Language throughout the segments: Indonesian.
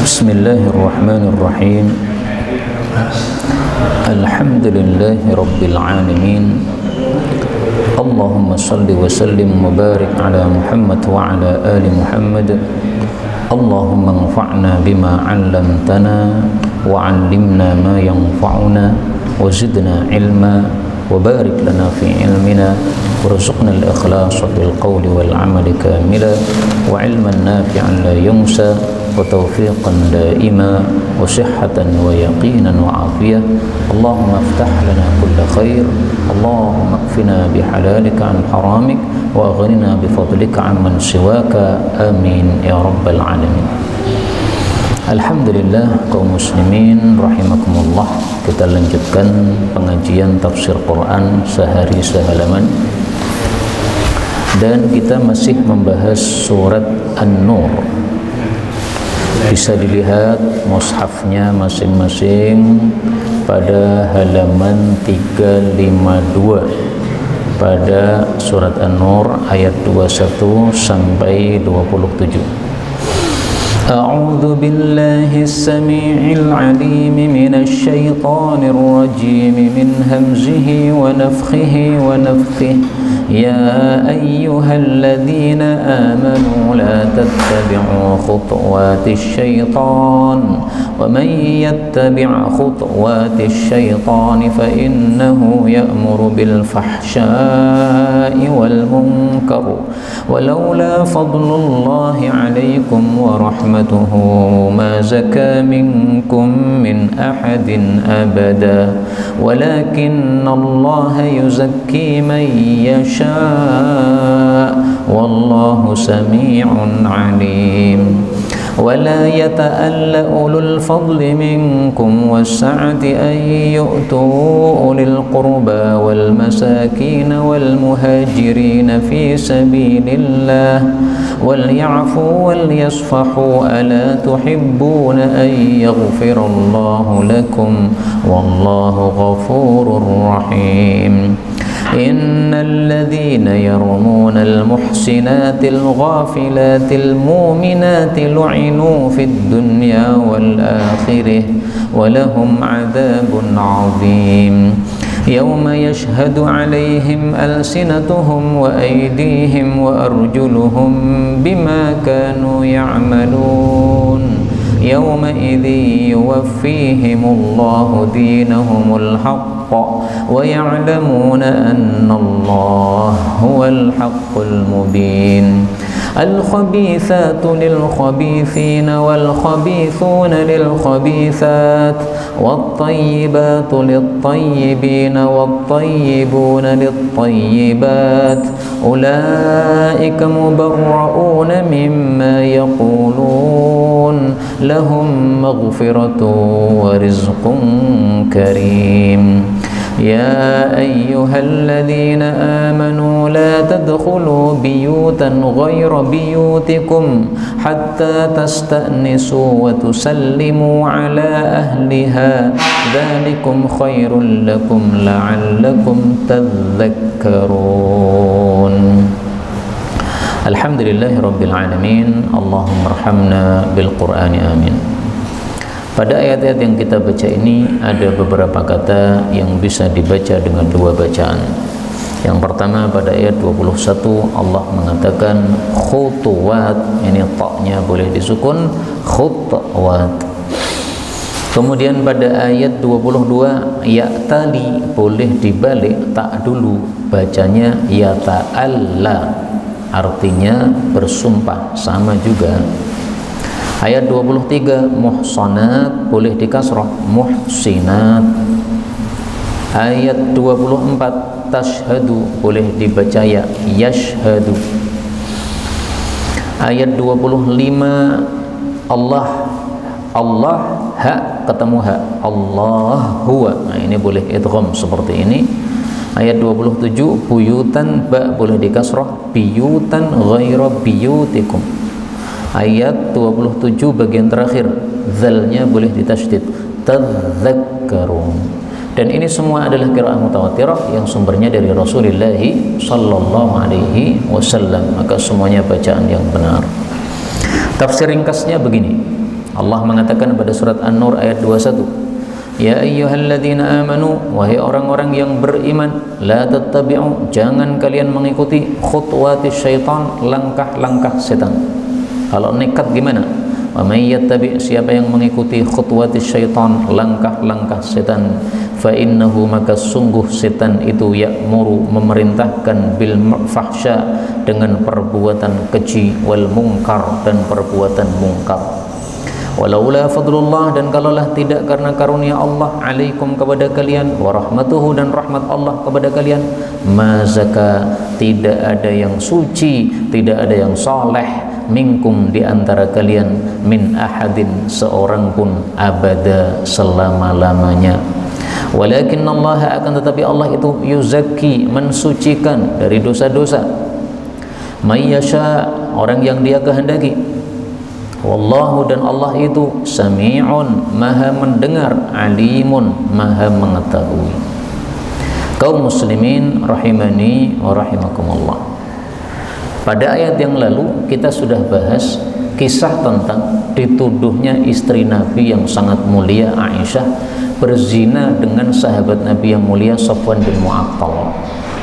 Bismillahirrahmanirrahim. Alhamdulillahi rabbil alamin. Allahumma salli wa sallim wa barik ala Muhammad wa ala ali Muhammad. Allahumma anfa'na bima 'allamtana wa 'allimna ma yanfa'una wa zidna ilma wa barik lana fi ilmina warzuqna al-ikhlasa fil qawli wal 'amali kamila wa 'ilman nafi'an la yunsa wa tawfiqan daima wa sihhatan wa yaqinan wa afiyah. Allahumma iftah lana kulla khair, Allahumma kfina bihalalika an haramik wa aghnina bifadlika amman siwaka, amin ya rabbal alamin. Alhamdulillah kaum muslimin rahimakumullah, kita lanjutkan pengajian tafsir Quran sehari sehalaman dan kita masih membahas surat An-Nur. Bisa dilihat mushafnya masing-masing pada halaman 352 pada surat An-Nur ayat 21 sampai 27. A'udzu billahi as-sami'il 'alim minasy syaithanir rajim min hamzihi wa nafthihi wa nafthihi. يا أيها الذين آمنوا لا تتبعوا خطوات الشيطان ومن يتبع خطوات الشيطان فإنه يأمر بالفحشاء والمنكر ولولا فضل الله عليكم ورحمته ما زكى منكم من أحد أبدا ولكن الله يزكي من يشاء والله سميع عليم ولا يتأل أولو الفضل منكم والسعة أن يؤتوا أولي القربى والمساكين والمهاجرين في سبيل الله وليعفوا وليصفحوا ألا تحبون أن يغفر الله لكم والله غفور رحيم إن الذين يرمون المحسنات الغافلات المؤمنات لعنوا في الدنيا والآخرة ولهم عذاب عظيم يوم يشهد عليهم ألسنتهم وأيديهم وأرجلهم بما كانوا يعملون يومئذ يوفيهم الله دينهم الحق ويعلمون أن الله هو الحق المبين الخبيثات للخبيثين والخبيثون للخبيثات والطيبات للطيبين والطيبون للطيبات أولئك مبرؤون مما يقولون لهم مغفرة ورزق كريم يا أيها الذين آمنوا لا تدخلوا بيوتا غير بيوتكم حتى تستأنسوا وتسلموا على أهلها ذلكم خير لكم لعلكم تذكرون. Alhamdulillahi rabbil alamin. Allahumma arhamna bil Qur'ani amin. Pada ayat-ayat yang kita baca ini ada beberapa kata yang bisa dibaca dengan dua bacaan. Yang pertama pada ayat 21 Allah mengatakan khutuwat, ini ta-nya boleh disukun khutwat. Kemudian pada ayat 22 ya tali boleh dibalik tak dulu, bacanya ya ta'alla, artinya bersumpah, sama juga. Ayat 23 muhsanat boleh dikasrah muhsinat. Ayat 24 tashhadu boleh dibaca ya yashhadu. Ayat 25 Allah ha ketemu ha Allah huwa, nah ini boleh idgham seperti ini. Ayat 27 buyutan ba boleh dikasrah biyutan ghaira biyutikum. Ayat 27 bagian terakhir zalnya boleh ditasydid tadzakkarun. Dan ini semua adalah qiraah mutawatirah yang sumbernya dari Rasulullah sallallahu alaihi wasallam, maka semuanya bacaan yang benar. Tafsir ringkasnya begini. Allah mengatakan pada surat An-Nur ayat 21, ya ayyuhalladzina amanu, wahai orang-orang yang beriman, la tattabi'u, jangan kalian mengikuti khutuwatis syaitan, langkah-langkah setan. Kalau nekat gimana? Wa may yattabi', siapa yang mengikuti khutuwatis syaitan, langkah-langkah setan, fa innahu, maka sungguh setan itu ya'muru, memerintahkan bil fahsya, dengan perbuatan keji, wal munkar, dan perbuatan mungkar. Walaula fadlullah, dan kalaulah tidak karena karunia Allah alaikum, kepada kalian, wa rahmatuhu, dan rahmat Allah kepada kalian, ma zaka, tidak ada yang suci, tidak ada yang saleh, minkum, di antara kalian, min ahadin, seorang pun, abada, selama-lamanya. Walakin Allah, akan tetapi Allah itu yuzakki, mensucikan dari dosa-dosa, may yasha, orang yang dia kehendaki. Wallahu, dan Allah itu sami'un, maha mendengar, alimun, maha mengetahui. Kaum muslimin rahimani wa rahimakumullah, pada ayat yang lalu kita sudah bahas kisah tentang dituduhnya istri Nabi yang sangat mulia Aisyah berzina dengan sahabat Nabi yang mulia Safwan bin Mu'attal.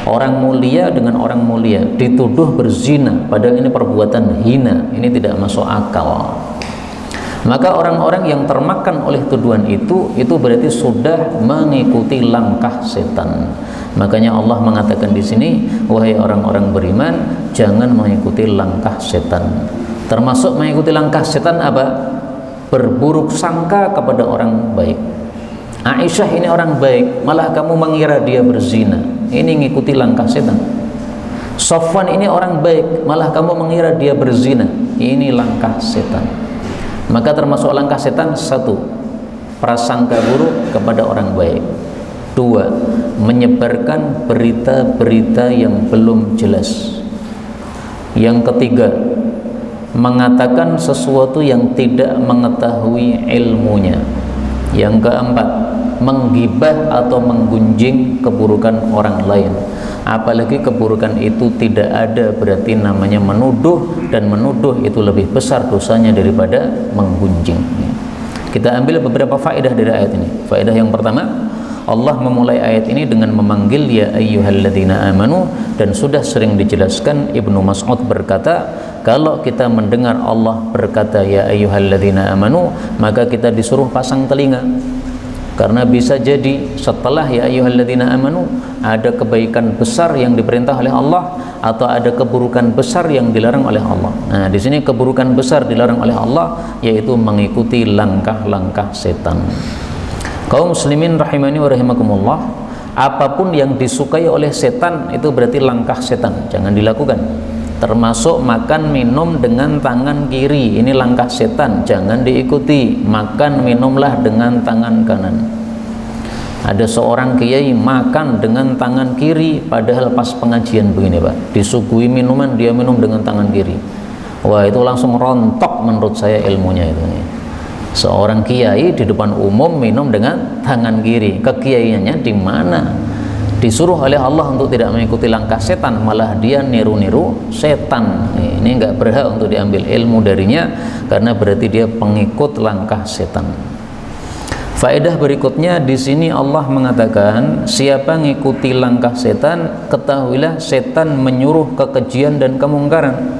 Orang mulia dengan orang mulia dituduh berzina, padahal ini perbuatan hina, ini tidak masuk akal. Maka orang-orang yang termakan oleh tuduhan itu berarti sudah mengikuti langkah setan. Makanya Allah mengatakan di sini, wahai orang-orang beriman, jangan mengikuti langkah setan. Termasuk mengikuti langkah setan apa? Berburuk sangka kepada orang baik. Aisyah ini orang baik, malah kamu mengira dia berzina, ini ngikuti langkah setan. Safwan ini orang baik, malah kamu mengira dia berzina, ini langkah setan. Maka termasuk langkah setan, satu, prasangka buruk kepada orang baik. Dua, menyebarkan berita-berita yang belum jelas. Yang ketiga, mengatakan sesuatu yang tidak mengetahui ilmunya. Yang keempat, menggibah atau menggunjing keburukan orang lain. Apalagi keburukan itu tidak ada, berarti namanya menuduh, dan menuduh itu lebih besar dosanya daripada menggunjing. Kita ambil beberapa faedah dari ayat ini. Faedah yang pertama, Allah memulai ayat ini dengan memanggil ya ayyuhalladzina amanu, dan sudah sering dijelaskan, Ibnu Mas'ud berkata, kalau kita mendengar Allah berkata ya ayyuhalladzina amanu, maka kita disuruh pasang telinga. Karena bisa jadi setelah ya ayyuhalladzina amanu ada kebaikan besar yang diperintah oleh Allah, atau ada keburukan besar yang dilarang oleh Allah. Nah, di sini keburukan besar dilarang oleh Allah, yaitu mengikuti langkah-langkah setan. Kaum muslimin rahimani wa rahimakumullah, apapun yang disukai oleh setan itu berarti langkah setan, jangan dilakukan. Termasuk makan minum dengan tangan kiri, ini langkah setan, jangan diikuti. Makan minumlah dengan tangan kanan. Ada seorang kiai makan dengan tangan kiri, padahal pas pengajian begini Pak, disuguhi minuman, dia minum dengan tangan kiri. Wah, itu langsung rontok menurut saya ilmunya itu. Seorang kiai di depan umum minum dengan tangan kiri, kekiaiannya di mana? Disuruh oleh Allah untuk tidak mengikuti langkah setan, malah dia niru-niru setan. Ini nggak berhak untuk diambil ilmu darinya, karena berarti dia pengikut langkah setan. Faedah berikutnya di sini Allah mengatakan, siapa ngikuti langkah setan, ketahuilah setan menyuruh kekejian dan kemungkaran.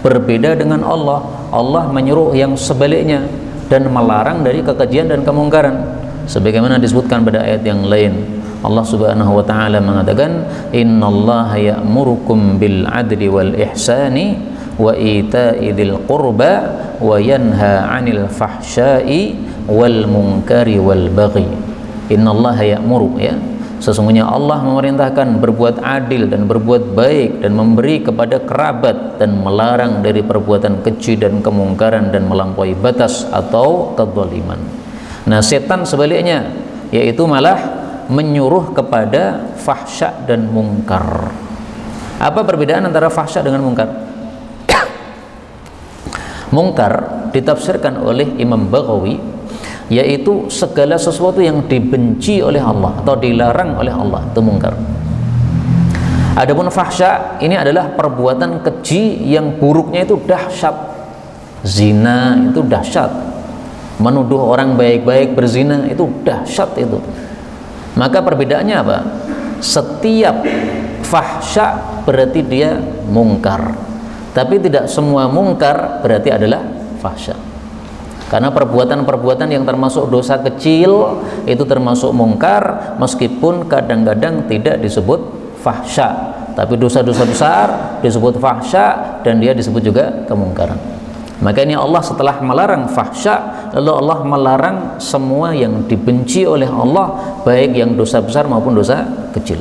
Berbeda dengan Allah, Allah menyuruh yang sebaliknya dan melarang dari kekejian dan kemungkaran. Sebagaimana disebutkan pada ayat yang lain, Allah Subhanahu wa taala mengatakan, innallaha ya'murukum bil adli wal ihsani wa ita'i dzil qurba wa yanha 'anil fahsya'i wal munkari wal baghi. Innallaha ya'muru, ya, sesungguhnya Allah memerintahkan berbuat adil dan berbuat baik dan memberi kepada kerabat dan melarang dari perbuatan keji dan kemungkaran dan melampaui batas atau kezaliman. Nah, setan sebaliknya, yaitu malah menyuruh kepada fahsya dan mungkar. Apa perbedaan antara fahsya dengan mungkar? Mungkar ditafsirkan oleh Imam Baghawi, yaitu segala sesuatu yang dibenci oleh Allah atau dilarang oleh Allah, itu mungkar. Adapun fahsya ini adalah perbuatan keji yang buruknya itu dahsyat. Zina itu dahsyat, menuduh orang baik-baik berzina, itu dahsyat itu. Maka perbedaannya apa? Setiap fahsya berarti dia mungkar, tapi tidak semua mungkar berarti adalah fahsya. Karena perbuatan-perbuatan yang termasuk dosa kecil itu termasuk mungkar, meskipun kadang-kadang tidak disebut fahsya, tapi dosa-dosa besar disebut fahsya dan dia disebut juga kemungkaran. Makanya Allah setelah melarang fahsya, lalu Allah melarang semua yang dibenci oleh Allah, baik yang dosa besar maupun dosa kecil.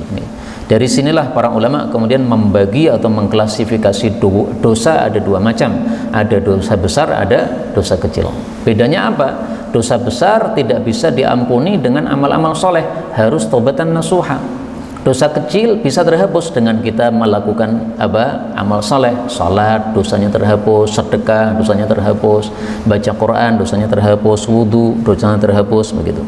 Dari sinilah para ulama kemudian membagi atau mengklasifikasi dosa ada dua macam, ada dosa besar, ada dosa kecil. Bedanya apa? Dosa besar tidak bisa diampuni dengan amal-amal soleh, harus taubatan nasuha. Dosa kecil bisa terhapus dengan kita melakukan amal soleh, salat dosanya terhapus, sedekah dosanya terhapus, baca Quran dosanya terhapus, wudhu dosanya terhapus, begitu.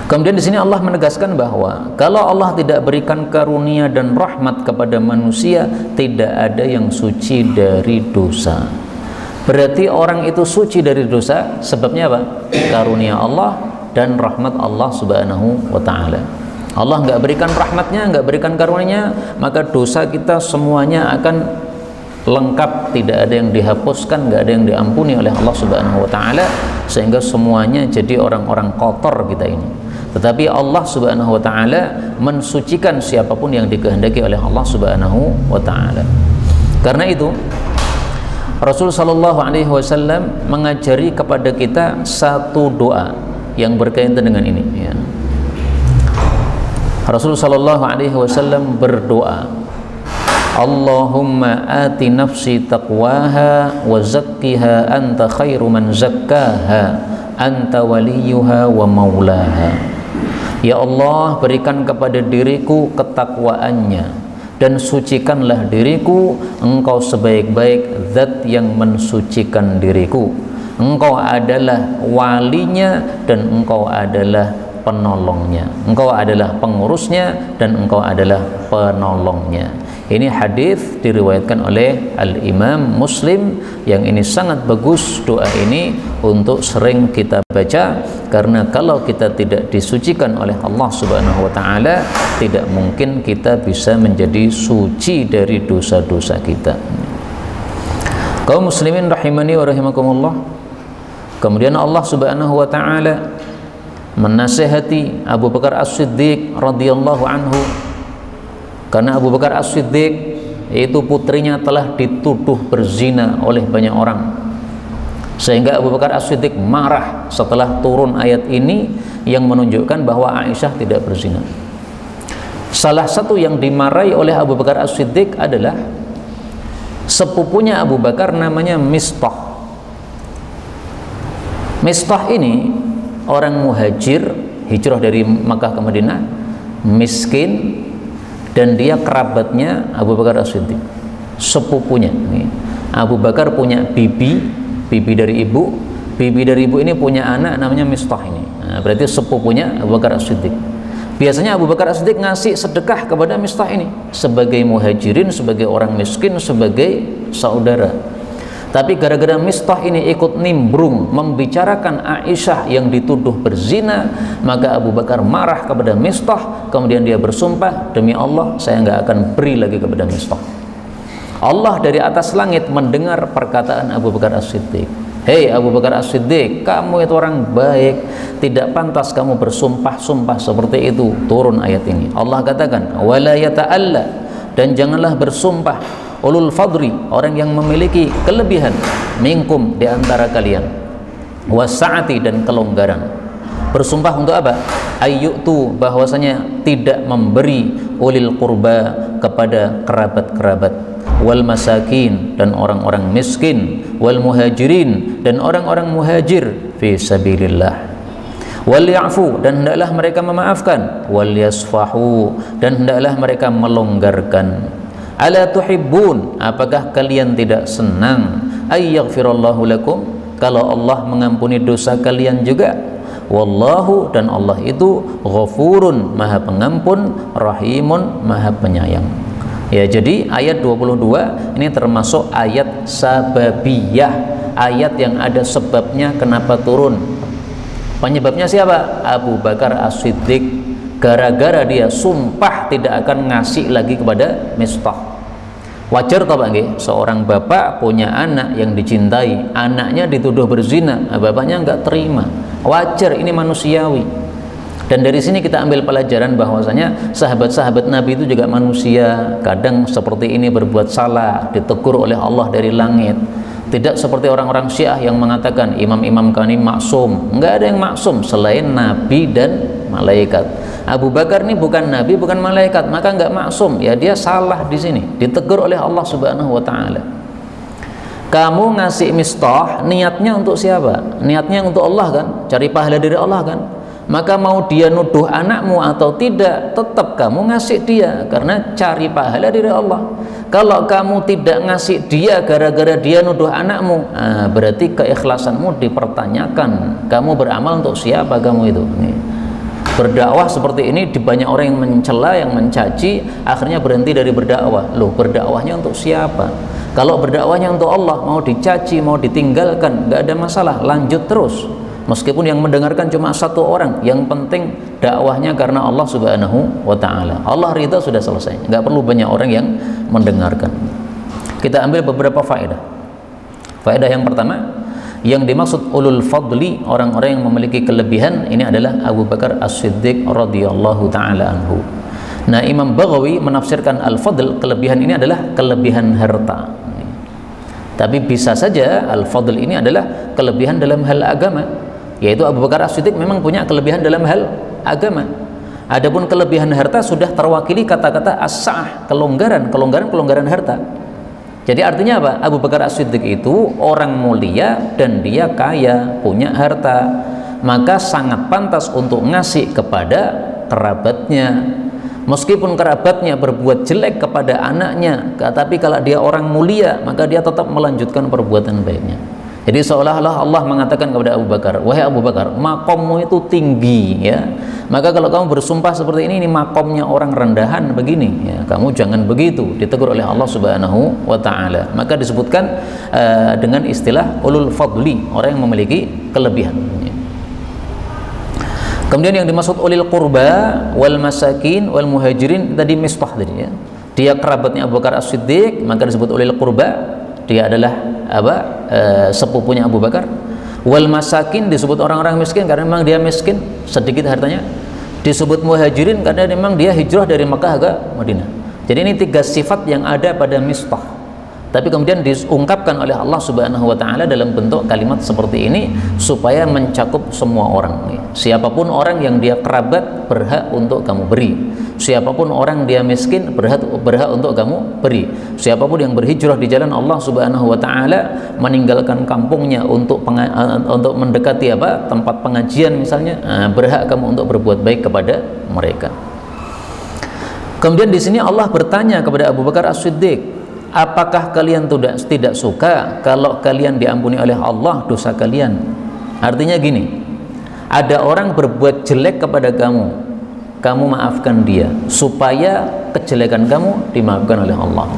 Kemudian di sini Allah menegaskan bahwa kalau Allah tidak berikan karunia dan rahmat kepada manusia, tidak ada yang suci dari dosa. Berarti orang itu suci dari dosa, sebabnya apa? Karunia Allah dan rahmat Allah Subhanahu wa ta'ala. Allah nggak berikan rahmatnya, nggak berikan karunia-Nya, maka dosa kita semuanya akan lengkap, tidak ada yang dihapuskan, nggak ada yang diampuni oleh Allah Subhanahu wa ta'ala, sehingga semuanya jadi orang-orang kotor kita ini. Tetapi Allah Subhanahu wa ta'ala mensucikan siapapun yang dikehendaki oleh Allah Subhanahu wa ta'ala. Karena itu Rasul sallallahu alaihi wasallam mengajari kepada kita satu doa yang berkaitan dengan ini, ya. Rasul sallallahu alaihi wasallam berdoa, Allahumma ati nafsi taqwaha wa zakkiha anta khairu man zakkaha anta waliyuha wa maulaha. Ya Allah, berikan kepada diriku ketakwaannya dan sucikanlah diriku, Engkau sebaik-baik zat yang mensucikan diriku. Engkau adalah walinya dan Engkau adalah penolongnya. Engkau adalah pengurusnya dan Engkau adalah penolongnya. Ini hadis diriwayatkan oleh Al-Imam Muslim, yang ini sangat bagus doa ini untuk sering kita baca, karena kalau kita tidak disucikan oleh Allah Subhanahu wa ta'ala, tidak mungkin kita bisa menjadi suci dari dosa-dosa kita. Kaum muslimin rahimani wa rahimakumullah. Kemudian Allah Subhanahu wa ta'ala menasihati Abu Bakar As-Siddiq radhiyallahu anhu, karena Abu Bakar As-Siddiq itu putrinya telah dituduh berzina oleh banyak orang, sehingga Abu Bakar As-Siddiq marah setelah turun ayat ini yang menunjukkan bahwa Aisyah tidak berzina. Salah satu yang dimarahi oleh Abu Bakar As-Siddiq adalah sepupunya Abu Bakar, namanya Mistah. Mistah ini orang muhajir, hijrah dari Makkah ke Madinah, miskin, dan dia kerabatnya Abu Bakar As-Siddiq, sepupunya. Abu Bakar punya bibi dari ibu ini punya anak namanya Mistah ini. Nah, berarti sepupunya Abu Bakar As-Siddiq. Biasanya Abu Bakar As-Siddiq ngasih sedekah kepada Mistah ini sebagai muhajirin, sebagai orang miskin, sebagai saudara. Tapi gara-gara Mistah ini ikut nimbrung membicarakan Aisyah yang dituduh berzina, maka Abu Bakar marah kepada Mistah. Kemudian dia bersumpah, demi Allah saya nggak akan beri lagi kepada Mistah. Allah dari atas langit mendengar perkataan Abu Bakar As-Siddiq. Hei Abu Bakar As-Siddiq, kamu itu orang baik, tidak pantas kamu bersumpah-sumpah seperti itu. Turun ayat ini. Allah katakan, wala yata'alla, dan janganlah bersumpah ulul fadri, orang yang memiliki kelebihan, minkum, di antara kalian, wasa'ati, dan kelonggaran. Bersumpah untuk apa? Ayyutu, bahwasanya tidak memberi ulil qurba, kepada kerabat-kerabat, wal masakin, dan orang-orang miskin, wal muhajirin, dan orang-orang muhajir fi sabilillah, wal ya'fu, dan hendaklah mereka memaafkan, wal yasfahu, dan hendaklah mereka melonggarkan. Ala tuhibbun, apakah kalian tidak senang, ayyaghfirallahu lakum, kalau Allah mengampuni dosa kalian juga. Wallahu, dan Allah itu ghafurun, maha pengampun, rahimun, maha penyayang. Ya, jadi ayat 22 ini termasuk ayat sababiyah, ayat yang ada sebabnya kenapa turun. Penyebabnya siapa? Abu Bakar As-Siddiq, gara-gara dia sumpah tidak akan ngasih lagi kepada Mistah. Wajar toh Pak nggih, seorang bapak punya anak yang dicintai, anaknya dituduh berzina, bapaknya nggak terima. Wajar, ini manusiawi. Dan dari sini kita ambil pelajaran bahwasanya sahabat-sahabat Nabi itu juga manusia, kadang seperti ini berbuat salah, ditegur oleh Allah dari langit. Tidak seperti orang-orang Syiah yang mengatakan imam-imam kami maksum. Enggak ada yang maksum selain Nabi dan malaikat. Abu Bakar ini bukan Nabi, bukan malaikat, maka enggak maksum. Ya dia salah di sini, ditegur oleh Allah Subhanahu wa taala. Kamu ngasih Mistah niatnya untuk siapa? Niatnya untuk Allah kan? Cari pahala dari Allah kan? Maka mau dia nuduh anakmu atau tidak, tetap kamu ngasih dia karena cari pahala dari Allah. Kalau kamu tidak ngasih dia gara-gara dia nuduh anakmu, berarti keikhlasanmu dipertanyakan. Kamu beramal untuk siapa kamu itu? Nih. Berdakwah seperti ini di banyak orang yang mencela, yang mencaci, akhirnya berhenti dari berdakwah. Loh, berdakwahnya untuk siapa? Kalau berdakwahnya untuk Allah, mau dicaci, mau ditinggalkan, nggak ada masalah, lanjut terus. Meskipun yang mendengarkan cuma satu orang, yang penting dakwahnya karena Allah Subhanahu wa ta'ala. Allah ridha, sudah selesai, nggak perlu banyak orang yang mendengarkan. Kita ambil beberapa faedah. Faedah yang pertama, yang dimaksud ulul fadli, orang-orang yang memiliki kelebihan, ini adalah Abu Bakar As-Siddiq radhiyallahu ta'ala anhu. Nah, Imam Baghawi menafsirkan al-fadl, kelebihan ini adalah kelebihan harta. Tapi bisa saja al-fadl ini adalah kelebihan dalam hal agama, yaitu Abu Bakar As-Siddiq memang punya kelebihan dalam hal agama. Adapun kelebihan harta sudah terwakili kata-kata as-sa'ah, kelonggaran harta. Jadi artinya apa? Abu Bakar As-Siddiq itu orang mulia dan dia kaya, punya harta, maka sangat pantas untuk ngasih kepada kerabatnya. Meskipun kerabatnya berbuat jelek kepada anaknya, tapi kalau dia orang mulia, maka dia tetap melanjutkan perbuatan baiknya. Jadi seolah-olah Allah mengatakan kepada Abu Bakar, wahai Abu Bakar, makommu itu tinggi, ya. Maka kalau kamu bersumpah seperti ini makomnya orang rendahan begini, ya, kamu jangan begitu. Ditegur oleh Allah Subhanahu wa ta'ala. Maka disebutkan dengan istilah ulul fadli, orang yang memiliki kelebihan. Ya. Kemudian yang dimaksud ulil qurba wal masakin wal muhajirin tadi Mistah tadi, ya. Dia kerabatnya Abu Bakar As-Siddiq, maka disebut ulil qurba. Dia adalah sepupunya Abu Bakar. Wal masakin disebut orang-orang miskin karena memang dia miskin, sedikit hartanya. Disebut muhajirin karena memang dia hijrah dari Mekah ke Madinah. Jadi ini tiga sifat yang ada pada Mistah, tapi kemudian diungkapkan oleh Allah Subhanahu wa ta'ala dalam bentuk kalimat seperti ini supaya mencakup semua orang. Siapapun orang yang dia kerabat berhak untuk kamu beri. Siapapun orang dia miskin berhak untuk kamu beri. Siapapun yang berhijrah di jalan Allah Subhanahu wa ta'ala, meninggalkan kampungnya untuk mendekati tempat pengajian misalnya, berhak kamu untuk berbuat baik kepada mereka. Kemudian di sini Allah bertanya kepada Abu Bakar As-Siddiq, apakah kalian tidak suka kalau kalian diampuni oleh Allah dosa kalian? Artinya gini, ada orang berbuat jelek kepada kamu, kamu maafkan dia supaya kejelekan kamu dimaafkan oleh Allah.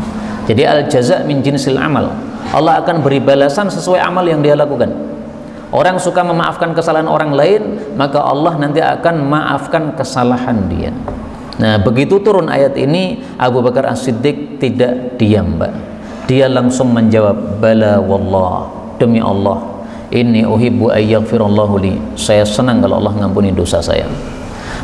Jadi al-jaza min jinsil amal. Allah akan beri balasan sesuai amal yang dia lakukan. Orang suka memaafkan kesalahan orang lain, maka Allah nanti akan maafkan kesalahan dia. Nah, begitu turun ayat ini, Abu Bakar As-Siddiq tidak diam, Mbak. Dia langsung menjawab, bala wallah, demi Allah, inni uhibbu ayyaghfirallahu li. Saya senang kalau Allah ngampuni dosa saya.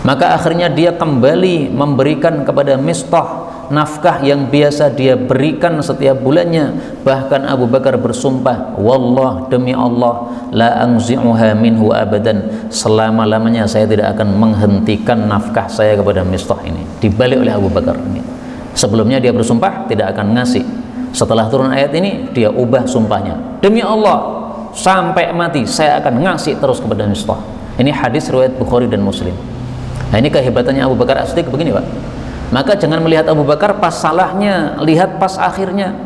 Maka akhirnya dia kembali memberikan kepada Mistah nafkah yang biasa dia berikan setiap bulannya. Bahkan Abu Bakar bersumpah, wallah, demi Allah, la angzi'uha minhu abadan, selama-lamanya saya tidak akan menghentikan nafkah saya kepada Mistah ini. Dibalik oleh Abu Bakar ini. Sebelumnya dia bersumpah tidak akan ngasih. Setelah turun ayat ini dia ubah sumpahnya, demi Allah, sampai mati saya akan ngasih terus kepada Mistah. Ini hadis riwayat Bukhari dan Muslim. Nah, ini kehebatannya Abu Bakar As-Siddiq begini, Pak. Maka jangan melihat Abu Bakar pas salahnya, lihat pas akhirnya.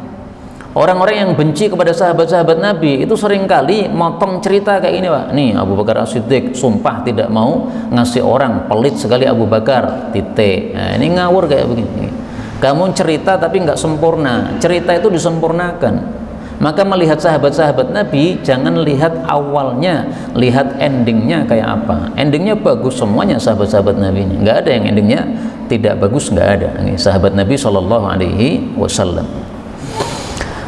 Orang-orang yang benci kepada sahabat-sahabat Nabi itu seringkali motong cerita kayak ini, Pak. Nih, Abu Bakar As-Siddiq sumpah tidak mau ngasih orang, pelit sekali Abu Bakar, titik. Nah, ini ngawur kayak begini. Kamu cerita tapi nggak sempurna. Cerita itu disempurnakan. Maka melihat sahabat-sahabat Nabi, jangan lihat awalnya, lihat endingnya kayak apa. Endingnya bagus semuanya sahabat-sahabat Nabi ini, nggak ada yang endingnya tidak bagus, nggak ada. Ini sahabat Nabi SAW.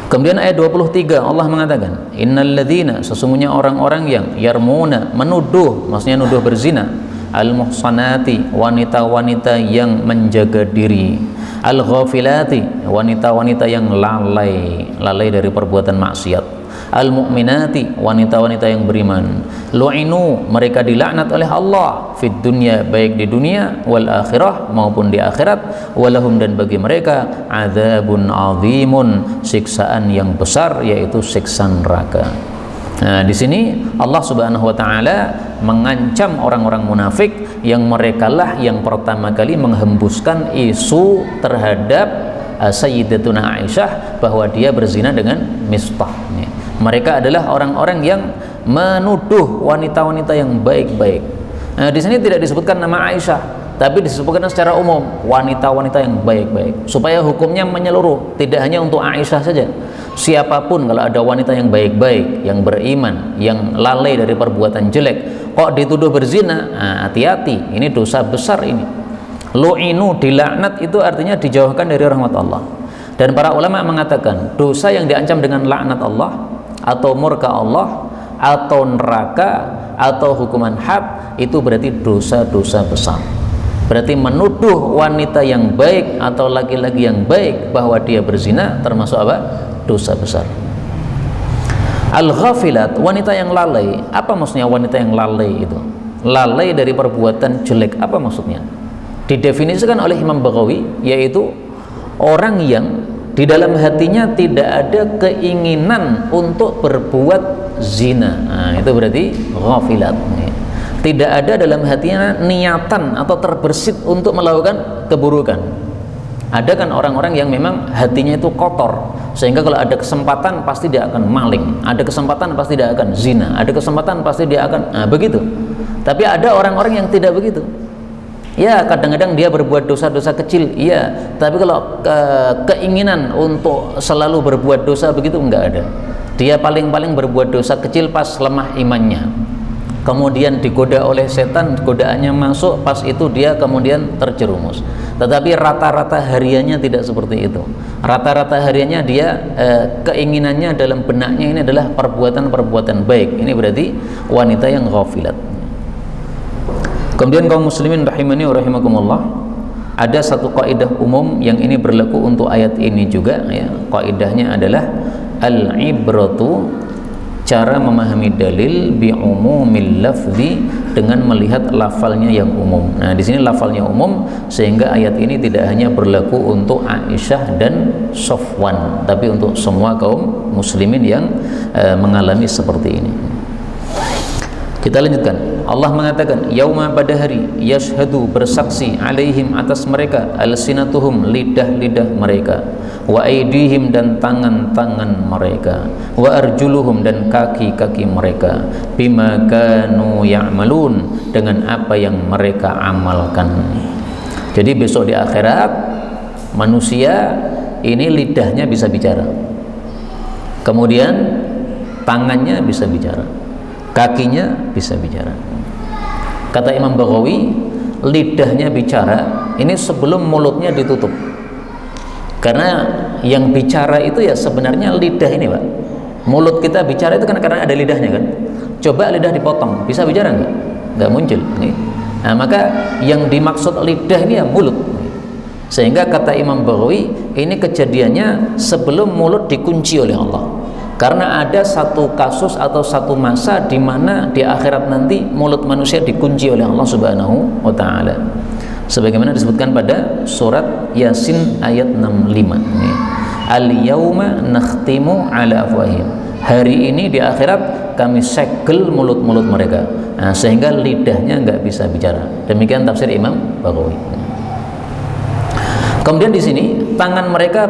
Kemudian ayat 23 Allah mengatakan, innalladzina, sesungguhnya orang-orang yang yarmuna, menuduh, maksudnya nuduh berzina, al-muhsanati, wanita-wanita yang menjaga diri, al-ghafilati, wanita-wanita yang lalai dari perbuatan maksiat, al-mu'minati, wanita-wanita yang beriman, lu'inu, mereka dilaknat oleh Allah fid dunya, baik di dunia wal akhirah, maupun di akhirat, walahum, dan bagi mereka adzabun azimun, siksaan yang besar, yaitu siksa neraka. Nah, di sini Allah Subhanahu wa taala mengancam orang-orang munafik yang merekalah yang pertama kali menghembuskan isu terhadap Sayyidatuna Aisyah bahwa dia berzina dengan Mistah. Mereka adalah orang-orang yang menuduh wanita-wanita yang baik-baik. Nah, di sini tidak disebutkan nama Aisyah, tapi disebutkan secara umum wanita-wanita yang baik-baik, supaya hukumnya menyeluruh, tidak hanya untuk Aisyah saja. Siapapun kalau ada wanita yang baik-baik, yang beriman, yang lalai dari perbuatan jelek, kok dituduh berzina, nah, hati-hati, ini dosa besar ini. Lu'inu, dilaknat, itu artinya dijauhkan dari rahmat Allah. Dan para ulama mengatakan dosa yang diancam dengan laknat Allah atau murka Allah atau neraka atau hukuman had, itu berarti dosa-dosa besar. Berarti menuduh wanita yang baik atau laki-laki yang baik bahwa dia berzina termasuk apa? Dosa besar. Al-ghafilat, wanita yang lalai. Apa maksudnya wanita yang lalai itu? Lalai dari perbuatan jelek, apa maksudnya? Didefinisikan oleh Imam Baghawi, yaitu orang yang di dalam hatinya tidak ada keinginan untuk berbuat zina. Nah, itu berarti ghafilat. Tidak ada dalam hatinya niatan atau terbersit untuk melakukan keburukan. Ada kan orang-orang yang memang hatinya itu kotor, sehingga kalau ada kesempatan pasti dia akan maling, ada kesempatan pasti dia akan zina, ada kesempatan pasti dia akan begitu. Tapi ada orang-orang yang tidak begitu. Ya, kadang-kadang dia berbuat dosa-dosa kecil, iya, tapi kalau keinginan untuk selalu berbuat dosa begitu enggak ada. Dia paling-paling berbuat dosa kecil pas lemah imannya, kemudian digoda oleh setan, godaannya masuk, pas itu dia kemudian terjerumus. Tetapi rata-rata hariannya tidak seperti itu. Rata-rata hariannya dia keinginannya dalam benaknya ini adalah perbuatan-perbuatan baik. Ini berarti wanita yang ghafilat. Kemudian kaum muslimin rahimani wa rahimakumullah, ada satu kaidah umum yang ini berlaku untuk ayat ini juga, ya. Kaidahnya adalah al-ibratu, cara memahami dalil bi umumil lafzi, dengan melihat lafalnya yang umum. Nah, di sini lafalnya umum sehingga ayat ini tidak hanya berlaku untuk Aisyah dan Safwan, tapi untuk semua kaum muslimin yang mengalami seperti ini. Kita lanjutkan. Allah mengatakan, yauma, pada hari, yashhadu, bersaksi, alaihim, atas mereka, alsinatuhum, lidah-lidah mereka, wa aidihim, dan tangan-tangan mereka, wa arjuluhum, dan kaki-kaki mereka, bima kanu ya'malun, dengan apa yang mereka amalkan. Jadi besok di akhirat manusia ini lidahnya bisa bicara, kemudian tangannya bisa bicara, kakinya bisa bicara. Kata Imam Baghawi, lidahnya bicara ini sebelum mulutnya ditutup, karena yang bicara itu ya sebenarnya lidah ini, Pak. Mulut kita bicara itu kan karena ada lidahnya kan. Coba lidah dipotong, bisa bicara nggak? Nggak muncul. Nah, maka yang dimaksud lidah ini ya mulut. Sehingga kata Imam Baghawi, ini kejadiannya sebelum mulut dikunci oleh Allah. Karena ada satu kasus atau satu masa di mana di akhirat nanti mulut manusia dikunci oleh Allah Subhanahu wa taala. Sebagaimana disebutkan pada surat Yasin ayat 65. Al-yauma nakhtimu ala afwahim. Hari ini di akhirat kami segel mulut-mulut mereka. Nah, sehingga lidahnya nggak bisa bicara. Demikian tafsir Imam Baghawi. Kemudian di sini tangan mereka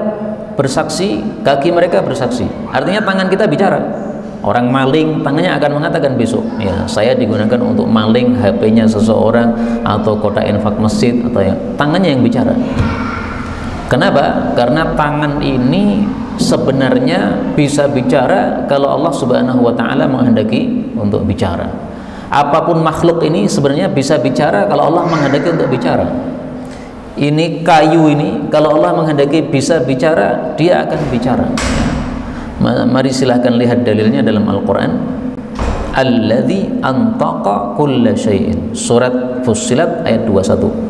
bersaksi, kaki mereka bersaksi. Artinya tangan kita bicara. Orang maling tangannya akan mengatakan besok, ya saya digunakan untuk maling HP-nya seseorang atau kotak infak masjid, atau yang tangannya yang bicara. Kenapa? Karena tangan ini sebenarnya bisa bicara kalau Allah Subhanahu wa taala menghendaki untuk bicara. Apapun makhluk ini sebenarnya bisa bicara kalau Allah menghendaki untuk bicara. Ini kayu ini kalau Allah menghendaki bisa bicara, dia akan bicara. Mari silahkan lihat dalilnya dalam Al-Quran. Alladzi antaqa kulla syai'in, surat Fussilat ayat 21.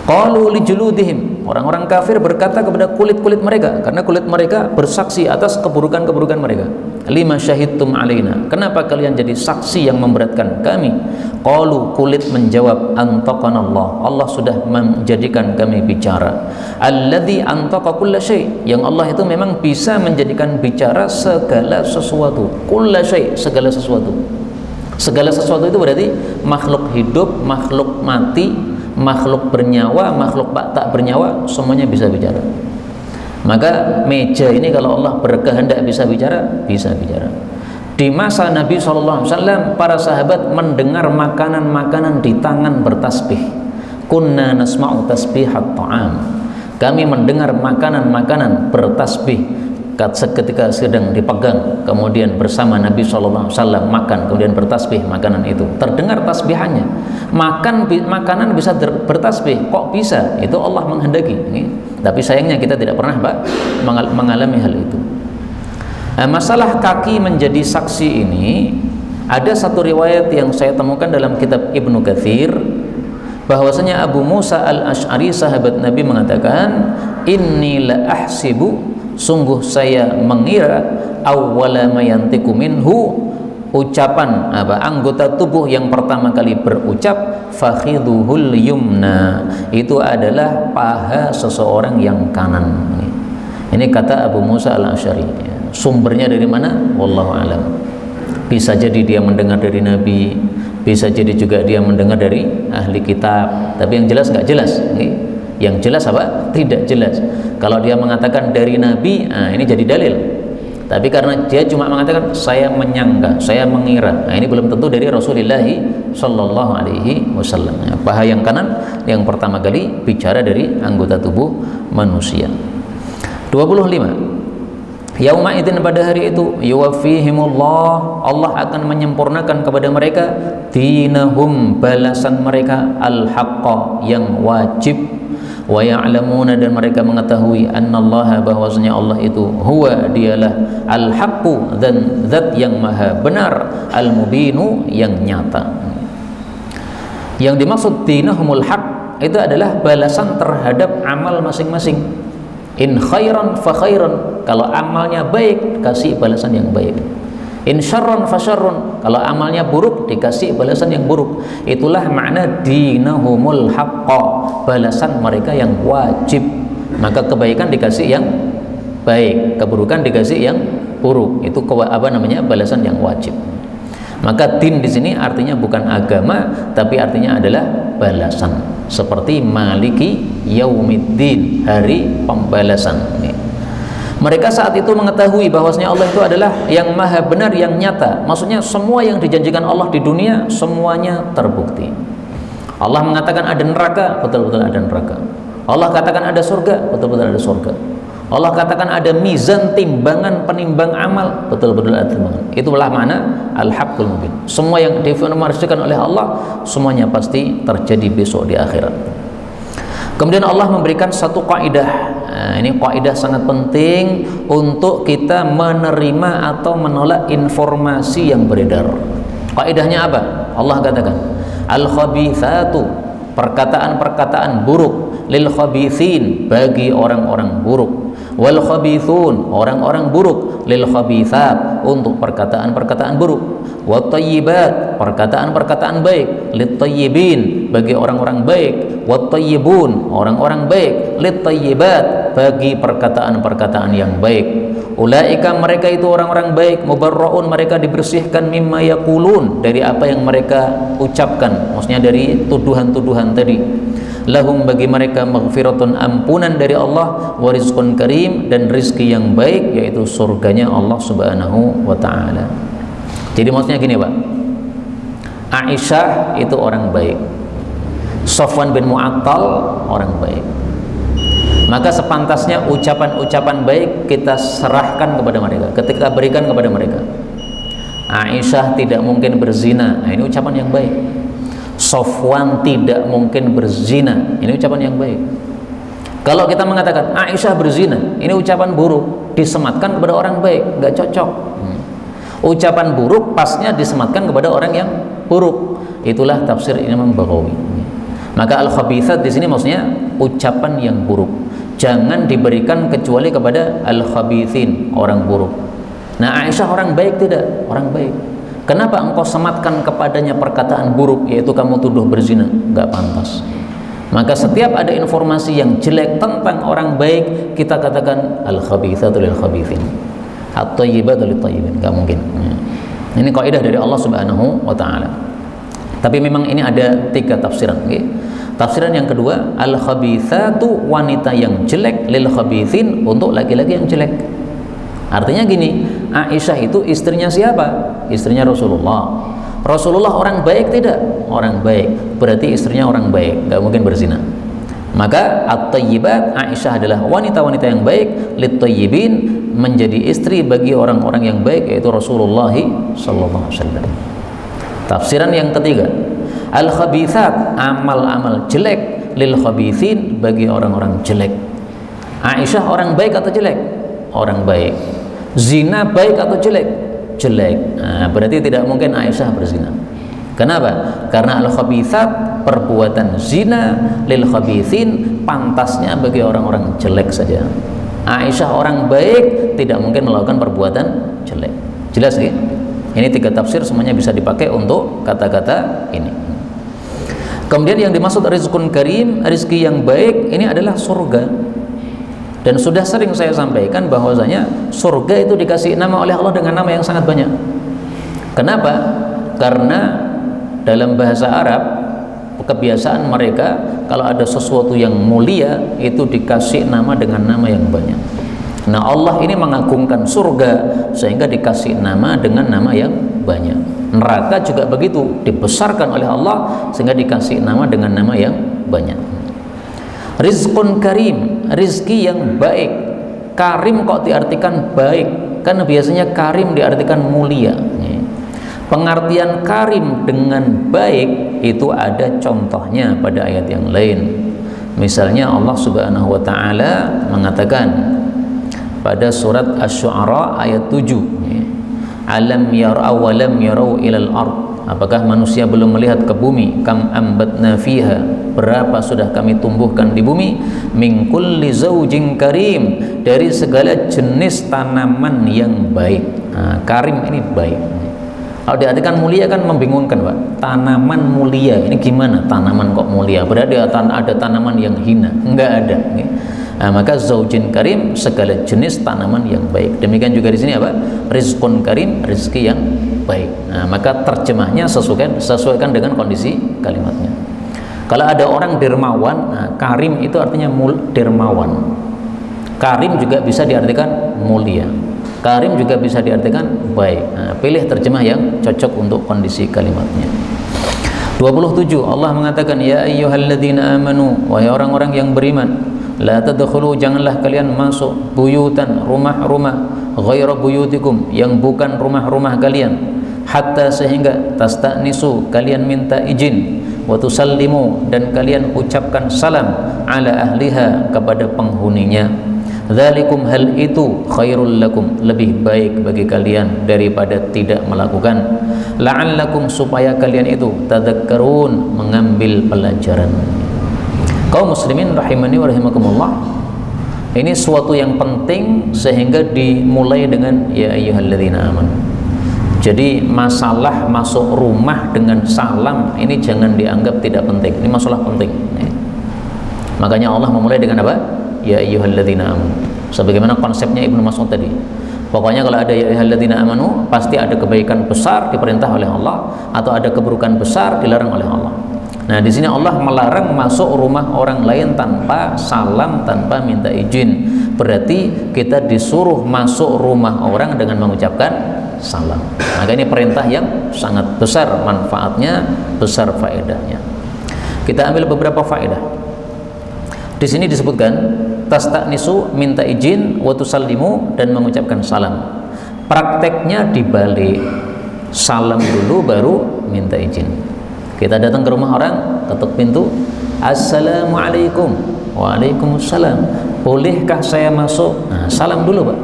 Qalu li juludihim, orang-orang kafir berkata kepada kulit-kulit mereka, karena kulit mereka bersaksi atas keburukan-keburukan mereka. Lima syahidtum alaina, kenapa kalian jadi saksi yang memberatkan kami? Qalu, kulit menjawab, antaqanallah, Allah sudah menjadikan kami bicara. Alladzi antaqa kulla syai', yang Allah itu memang bisa menjadikan bicara segala sesuatu. Kulla syai', segala sesuatu. Segala sesuatu itu berarti makhluk hidup, makhluk mati, makhluk bernyawa, makhluk tak bernyawa, semuanya bisa bicara. Maka meja ini kalau Allah berkehendak bisa bicara, bisa bicara. Di masa Nabi SAW, para sahabat mendengar makanan-makanan di tangan bertasbih. Kunna nasma'u tasbihat ta'am, kami mendengar makanan-makanan bertasbih ketika sedang dipegang, kemudian bersama Nabi SAW makan, kemudian bertasbih makanan itu, terdengar tasbihannya. Makanan bisa bertasbih, kok bisa? Itu Allah menghendaki. Tapi sayangnya kita tidak pernah mengalami hal itu. Masalah kaki menjadi saksi ini, ada satu riwayat yang saya temukan dalam kitab Ibnu Katsir, bahwasanya Abu Musa al-Asy'ari sahabat Nabi mengatakan, inni la ahsibu, sungguh saya mengira, awwala ma yantiqu minhu, ucapan anggota tubuh yang pertama kali berucap, fakhiduhul yumna, itu adalah paha seseorang yang kanan. Ini kata Abu Musa al-Asy'ari. Sumbernya dari mana? Wallahu alam. Bisa jadi dia mendengar dari Nabi, bisa jadi juga dia mendengar dari ahli kitab, tapi yang jelas nggak jelas. Yang jelas apa? Tidak jelas. Kalau dia mengatakan dari Nabi, ini jadi dalil. Tapi karena dia cuma mengatakan saya menyangka, saya mengira, ini belum tentu dari Rasulullah Shallallahu Alaihi Wasallam. Paha yang kanan yang pertama kali bicara dari anggota tubuh manusia. 25. Yauma idzin, pada hari itu, yuwaffihimullah, Allah akan menyempurnakan kepada mereka dinahum, balasan mereka, al-haqqa, yang wajib, wa ya'lamuna, dan mereka mengetahui, annallaha, bahwasanya Allah itu, huwa, dialah, al-haqqu, dan zat yang maha benar, al-mubinu, yang nyata. Yang dimaksud dinahumul haqq itu adalah balasan terhadap amal masing-masing. In khairan fa khairan, kalau amalnya baik kasih balasan yang baik. In syarran fa syarrun, kalau amalnya buruk dikasih balasan yang buruk. Itulah makna dinahumul haqqa, balasan mereka yang wajib. Maka kebaikan dikasih yang baik, keburukan dikasih yang buruk. Itu balasan yang wajib. Maka din di sini artinya bukan agama, tapi artinya adalah balasan. Seperti maliki yaumiddin, hari pembalasan. Mereka saat itu mengetahui bahwasanya Allah itu adalah yang maha benar, yang nyata. Maksudnya semua yang dijanjikan Allah di dunia semuanya terbukti. Allah mengatakan ada neraka, betul-betul ada neraka. Allah katakan ada surga, betul-betul ada surga. Allah katakan ada mizan, timbangan penimbang amal, betul-betul ada timbangan. Itulah makna al-haqqul mubin. Semua yang diinformasikan oleh Allah semuanya pasti terjadi besok di akhirat. Kemudian Allah memberikan satu kaidah. Ini kaidah sangat penting untuk kita menerima atau menolak informasi yang beredar. Kaidahnya apa? Allah katakan, al-khabithatu, perkataan-perkataan buruk, lil khabithin, bagi orang-orang buruk, wal khabithun, orang-orang buruk, lil khabithat, untuk perkataan-perkataan buruk, wat thayyibat, perkataan-perkataan baik, lit thayyibin, bagi orang-orang baik, wat thayyibun, orang-orang baik, lit thayyibat, bagi perkataan-perkataan yang baik. Ulaika, mereka itu orang-orang baik, mubarraun, mereka dibersihkan, mimma yaqulun, dari apa yang mereka ucapkan, maksudnya dari tuduhan-tuduhan tadi. Lahum, bagi mereka, maghfiratun, ampunan dari Allah, wa rizqun karim, dan rizki yang baik, yaitu surganya Allah Subhanahu wa ta'ala. Jadi maksudnya gini Pak, Aisyah itu orang baik, Sofwan bin Mu'attal orang baik. Maka sepantasnya ucapan-ucapan baik kita serahkan kepada mereka, ketika berikan kepada mereka. Aisyah tidak mungkin berzina, nah, ini ucapan yang baik. Sofwan tidak mungkin berzina, ini ucapan yang baik. Kalau kita mengatakan Aisyah berzina, ini ucapan buruk, disematkan kepada orang baik, nggak cocok. Ucapan buruk pasnya disematkan kepada orang yang buruk. Itulah tafsir Imam Baghawi. Maka al-khabithat di sini maksudnya ucapan yang buruk. Jangan diberikan kecuali kepada al-khabithin, orang buruk. Nah, Aisyah orang baik tidak? Orang baik. Kenapa engkau sematkan kepadanya perkataan buruk, yaitu kamu tuduh berzina? Nggak pantas. Maka setiap ada informasi yang jelek tentang orang baik, kita katakan al-khabithatu lil-khabithin, at-thayyibatu lit-thayyibin. Nggak mungkin. Ini kaidah dari Allah Subhanahu wa taala. Tapi memang ini ada 3 tafsiran. Okay? Tafsiran yang kedua, al-khabithatu, wanita yang jelek, lil-khabithin, untuk laki-laki yang jelek. Artinya gini, Aisyah itu istrinya siapa? Istrinya Rasulullah. Rasulullah orang baik tidak? Orang baik. Berarti istrinya orang baik, nggak mungkin berzina. Maka at-thayyibat, Aisyah adalah wanita-wanita yang baik, lit-thayyibin, menjadi istri bagi orang-orang yang baik, yaitu Rasulullah sallallahu alaihi wasallam. Tafsiran yang ketiga, al-khabithat, amal-amal jelek, lil-khabithin, bagi orang-orang jelek. Aisyah orang baik atau jelek? Orang baik. Zina baik atau jelek? Jelek. Nah, berarti tidak mungkin Aisyah berzina. Kenapa? Karena al-khabithat, perbuatan zina, lil-khabithin, pantasnya bagi orang-orang jelek saja. Aisyah orang baik, tidak mungkin melakukan perbuatan jelek. Jelas ya? Ini 3 tafsir, semuanya bisa dipakai untuk kata-kata ini. Kemudian yang dimaksud rizqun karim, rezeki yang baik, ini adalah surga. Dan sudah sering saya sampaikan bahwasanya surga itu dikasih nama oleh Allah dengan nama yang sangat banyak. Kenapa? Karena dalam bahasa Arab, kebiasaan mereka kalau ada sesuatu yang mulia itu dikasih nama dengan nama yang banyak. Nah, Allah ini mengagungkan surga sehingga dikasih nama dengan nama yang banyak. Neraka juga begitu, dibesarkan oleh Allah sehingga dikasih nama dengan nama yang banyak. Rizqun karim, rizki yang baik. Karim kok diartikan baik? Karena biasanya karim diartikan mulia. Pengertian karim dengan baik itu ada contohnya pada ayat yang lain. Misalnya Allah Subhanahu wa taala mengatakan pada surat Asy-Syu'ara ayat 7, alam yarau wa lam yarau ilal ard, apakah manusia belum melihat ke bumi, kam ambatna fiha, berapa sudah kami tumbuhkan di bumi, min kulli zaujin karim, dari segala jenis tanaman yang baik. Nah, karim ini baik. Kalau diartikan mulia kan membingungkan, Pak. Tanaman mulia ini gimana? Tanaman kok mulia? Berarti ada tanaman yang hina? Enggak ada. Nah, maka zaujin karim, segala jenis tanaman yang baik. Demikian juga di sini apa? Rizqun karim, rezeki yang baik. Nah, maka terjemahnya sesuaikan dengan kondisi kalimatnya. Kalau ada orang dermawan, nah, karim itu artinya dermawan. Karim juga bisa diartikan mulia. Karim juga bisa diartikan baik. Nah, pilih terjemah yang cocok untuk kondisi kalimatnya. 27, Allah mengatakan, ya ayyuhalladzina amanu, wahai orang-orang yang beriman, la tadkhulu, janganlah kalian masuk, buyutan, rumah-rumah, ghaira buyutikum, yang bukan rumah-rumah kalian, hatta, sehingga tasta'nisu, kalian minta izin, wa tusallimu, dan kalian ucapkan salam, ala ahliha, kepada penghuninya. Dzalikum, hal itu, khairul lakum, lebih baik bagi kalian daripada tidak melakukan. La'allakum, supaya kalian itu tadzakkarun, mengambil pelajaran. Kaum muslimin rahimani wa rahimakumullah, ini suatu yang penting sehingga dimulai dengan ya ayyuhalladzina amanu. Jadi masalah masuk rumah dengan salam ini jangan dianggap tidak penting. Ini masalah penting. Makanya Allah memulai dengan apa? Ya ayyuhalladzina amanu. Sebagaimana konsepnya Ibnu Mas'ud tadi. Pokoknya kalau ada ya ayyuhalladzina amanu, pasti ada kebaikan besar diperintah oleh Allah atau ada keburukan besar dilarang oleh Allah. Nah, di sini Allah melarang masuk rumah orang lain tanpa salam, tanpa minta izin. Berarti kita disuruh masuk rumah orang dengan mengucapkan salam. Maka ini perintah yang sangat besar manfaatnya, besar faedahnya. Kita ambil beberapa faedah. Di sini disebutkan tasta'nisu, minta izin, wa tusallimu, dan mengucapkan salam. Prakteknya dibalik, salam dulu baru minta izin. Kita datang ke rumah orang, ketuk pintu, assalamualaikum, waalaikumsalam, bolehkah saya masuk? Nah, salam dulu, Pak.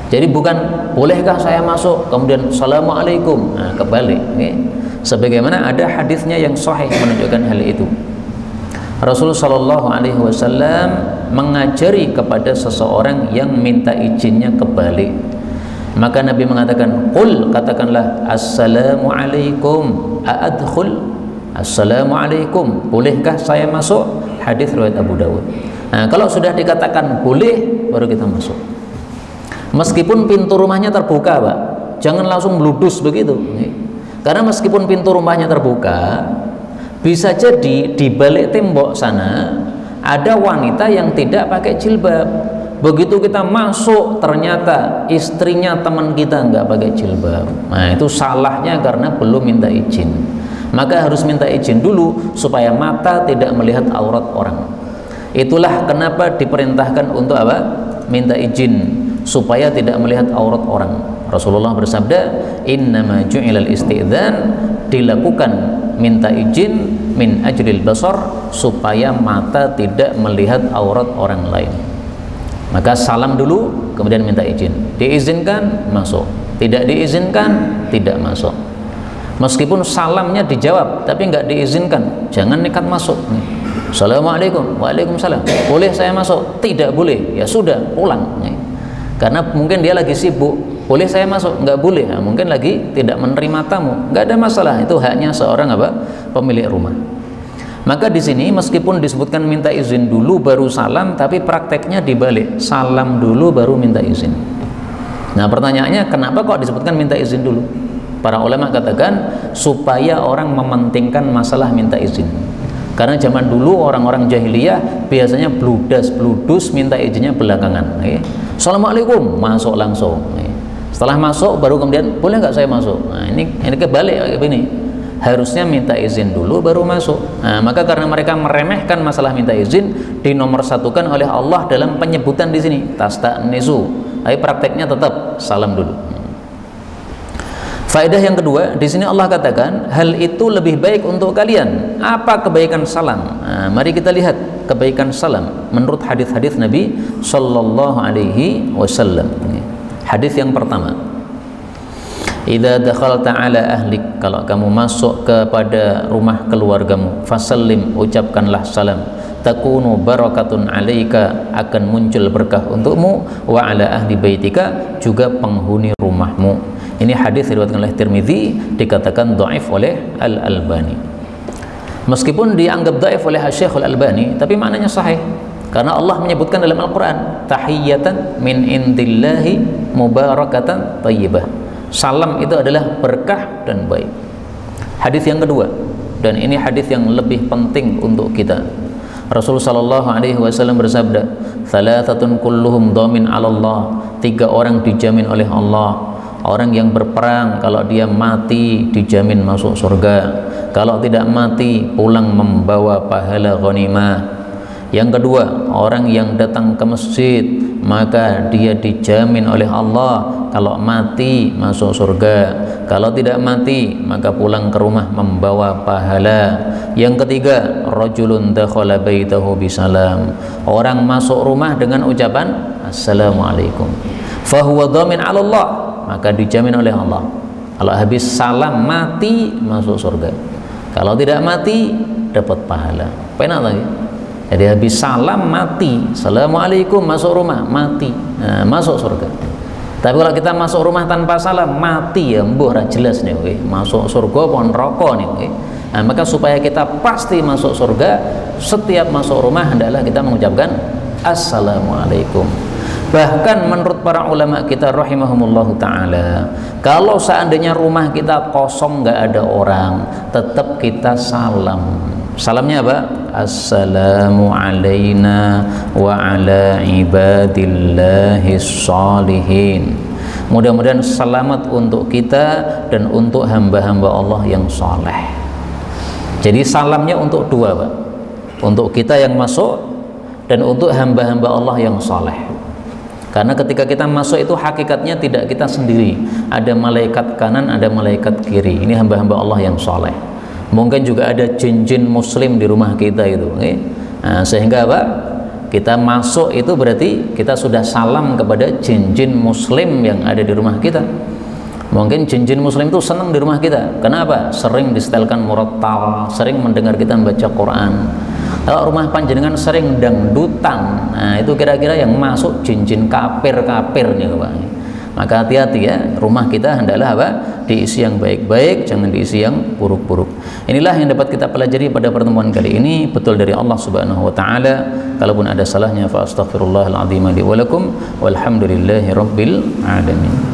Jadi bukan bolehkah saya masuk kemudian assalamualaikum. Nah, kebalik. Okay? Sebagaimana ada hadisnya yang sahih menunjukkan hal itu. Rasulullah Shallallahu Alaihi Wasallam mengajari kepada seseorang yang minta izinnya kebalik. Maka Nabi mengatakan, qul, katakanlah, assalamualaikum, a'adkhul, assalamualaikum, bolehkah saya masuk? Hadis riwayat Abu Dawud. Nah, kalau sudah dikatakan boleh, baru kita masuk. Meskipun pintu rumahnya terbuka, Pak, jangan langsung bludus begitu. Karena meskipun pintu rumahnya terbuka, bisa jadi di balik tembok sana ada wanita yang tidak pakai jilbab. Begitu kita masuk, ternyata istrinya teman kita nggak pakai jilbab. Nah, itu salahnya karena belum minta izin. Maka harus minta izin dulu supaya mata tidak melihat aurat orang. Itulah kenapa diperintahkan untuk apa? Minta izin supaya tidak melihat aurat orang. Rasulullah bersabda, innama ju'ilal isti'dzan, dilakukan minta izin min ajlil basar, supaya mata tidak melihat aurat orang lain. Maka salam dulu, kemudian minta izin. Diizinkan, masuk. Tidak diizinkan, tidak masuk. Meskipun salamnya dijawab, tapi nggak diizinkan, jangan nekat masuk. Assalamualaikum, waalaikumsalam, boleh saya masuk? Tidak boleh, ya sudah, pulang. Karena mungkin dia lagi sibuk. Boleh saya masuk? Nggak boleh. Nah, mungkin lagi tidak menerima tamu. Nggak ada masalah, itu haknya seorang apa? Pemilik rumah. Maka di sini meskipun disebutkan minta izin dulu baru salam, tapi prakteknya dibalik, salam dulu baru minta izin. Nah, pertanyaannya kenapa kok disebutkan minta izin dulu? Para ulama katakan supaya orang mementingkan masalah minta izin. Karena zaman dulu orang-orang jahiliyah biasanya bludus minta izinnya belakangan. Assalamualaikum, masuk langsung. Setelah masuk baru kemudian boleh nggak saya masuk? Nah, ini kebalik ini. Harusnya minta izin dulu baru masuk. Nah, maka karena mereka meremehkan masalah minta izin, dinomorsatukan oleh Allah dalam penyebutan di sini tasta'nisu. Tapi prakteknya tetap salam dulu. Faedah yang kedua, di sini Allah katakan hal itu lebih baik untuk kalian. Apa kebaikan salam? Nah, mari kita lihat kebaikan salam menurut hadis-hadis Nabi Sallallahu Alaihi Wasallam. Hadis yang pertama, idza dakhalta ala ahlik, kalau kamu masuk kepada rumah keluargamu, fasallim, ucapkanlah salam, takunu barakatun alaika, akan muncul berkah untukmu, wa ala ahli baitika, juga penghuni rumahmu. Ini hadis diriwayatkan oleh Tirmidzi, dikatakan dhaif oleh Al-Albani. Meskipun dianggap dhaif oleh Syekh Al-Albani, tapi maknanya sahih. Karena Allah menyebutkan dalam Al-Quran, tahiyatan min indillahi mubarakatan tayyibah. Salam itu adalah berkah dan baik. Hadis yang kedua, dan ini hadis yang lebih penting untuk kita. Rasulullah Shallallahu Alaihi Wasallam bersabda, "Thalathatun kulluhum dhamin 'ala Allah." 3 orang dijamin oleh Allah. Orang yang berperang, kalau dia mati dijamin masuk surga. Kalau tidak mati, pulang membawa pahala ghanimah. Yang kedua, orang yang datang ke masjid, maka dia dijamin oleh Allah kalau mati masuk surga. Kalau tidak mati, maka pulang ke rumah membawa pahala. Yang ketiga, rajulun dakhala baitahu bisalam. Orang masuk rumah dengan ucapan assalamualaikum. Fahuwa dhamin 'ala Allah, maka dijamin oleh Allah. Kalau habis salam mati masuk surga. Kalau tidak mati dapat pahala. Penak lagi. Jadi habis salam mati, assalamualaikum, masuk rumah mati, nah, masuk surga. Tapi kalau kita masuk rumah tanpa salam mati, ya mbuh ra jelas nih, masuk surga pun neraka nih. Nah, maka supaya kita pasti masuk surga, setiap masuk rumah hendaklah kita mengucapkan assalamualaikum. Bahkan menurut para ulama kita rahimahumullahu ta'ala, kalau seandainya rumah kita kosong nggak ada orang, tetap kita salam. Salamnya apa? Assalamu alayna wa ala ibadillahis shalihin. Mudah-mudahan selamat untuk kita dan untuk hamba-hamba Allah yang saleh. Jadi salamnya untuk dua, Pak. Untuk kita yang masuk dan untuk hamba-hamba Allah yang saleh. Karena ketika kita masuk itu hakikatnya tidak kita sendiri, ada malaikat kanan, ada malaikat kiri. Ini hamba-hamba Allah yang saleh. Mungkin juga ada jin-jin muslim di rumah kita itu, okay? Nah, sehingga apa? Kita masuk itu berarti kita sudah salam kepada jin-jin muslim yang ada di rumah kita. Mungkin jin-jin muslim itu senang di rumah kita. Kenapa? Sering disetelkan murattal, sering mendengar kita membaca Quran. Kalau rumah panjenengan sering dangdutan, nah itu kira-kira yang masuk jin-jin kafir-kafir nih Pak. Maka hati-hati ya, rumah kita hendaklah apa? Diisi yang baik-baik, jangan diisi yang buruk-buruk. Inilah yang dapat kita pelajari pada pertemuan kali ini, betul dari Allah Subhanahu wa taala. Kalaupun ada salahnya fa astaghfirullahal azim li wa lakum walhamdulillahirabbil alamin.